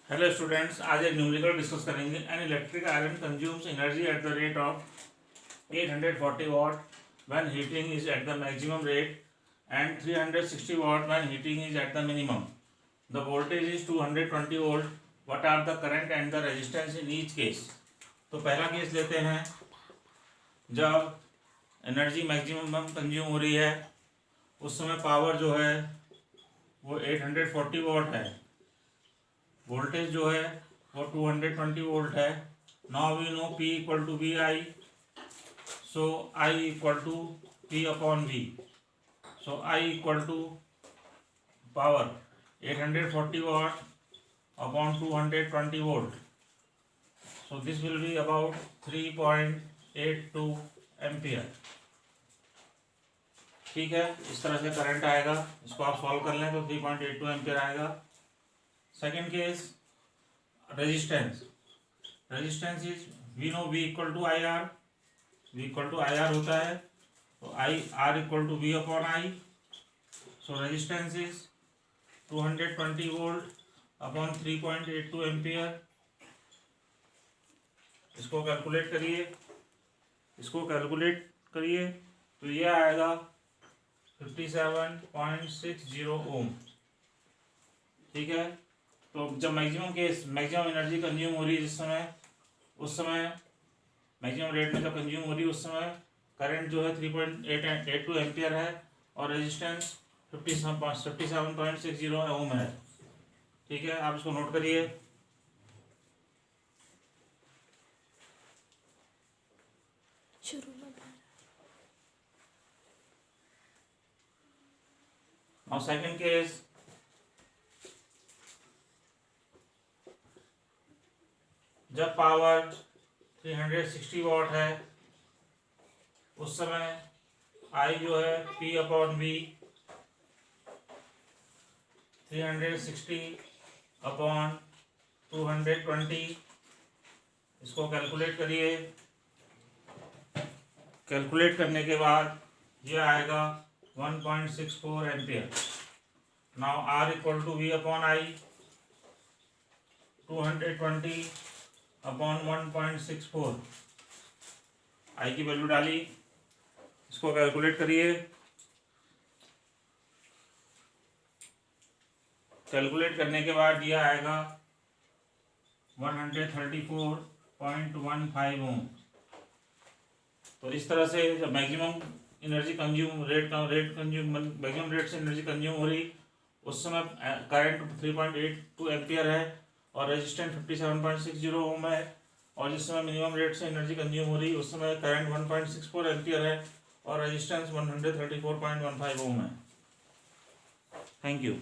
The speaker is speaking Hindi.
हेलो स्टूडेंट्स, आज एक न्यूमेरिकल डिस्कस करेंगे। An electric iron consumes energy at the rate of 840 watt when heating is at the maximum rate and 360 watt when heating is at the minimum. The voltage is 220 volt. What are the current and the resistance in each case? तो पहला केस लेते हैं। जब एनर्जी मैक्सिमम कंज्यूम हो रही है उस समय पावर जो है वो 840 वॉट है, वोल्टेज जो है वो 220 वोल्ट है। Now we know P equal to V I, so I equal to P upon V। So I equal to power 840 watt upon 220 volt, so this will be about 3.82 ampere. ठीक है, इस तरह से करंट आएगा। इसको आप सॉल्व कर लें तो 3.82 एम्पियर आएगा। Second case, resistance. Resistance is we know V equal to I R, V equal to I R होता है तो I R equal to V upon I. So resistance is 220 volt upon 3.82 ampere. इसको कैलकुलेट करिए, तो ये आएगा 57.60 ओम। ठीक है, तो जब मैक्सिमम एनर्जी कंज्यूम हो रही है उस समय मैक्सिमम रेट में जब कंज्यूम हो रही है उस समय करंट जो है 3.82 एम्पियर है और रेजिस्टेंस 57.60 ओम है। ठीक है, आप इसको नोट करिए। नाउ सेकंड केस, जब पावर 360 वॉट है उस समय I जो है P अपॉन V 360 अपॉन 220। इसको कैलकुलेट करिए। कैलकुलेट करने के बाद ये आएगा 1.64 ampere. Now R equal to V upon I, 220 upon 1.64। I की वैल्यू डाली, इसको कैलकुलेट करिए। कैलकुलेट करने के बाद ये आएगा 134.15 ओम। तो इस तरह से जब maximum energy consume maximum rate से एनर्जी कंज्यूम हो रही उस समय करंट 3.82 एम्पियर है और रेजिस्टेंस 57.60 ओम है, और जिस समय मिनिमम रेट से एनर्जी कंज्यूम हो रही उस समय करंट 1.64 एम्पियर है और रेजिस्टेंस 134.15 ओम है। Thank you.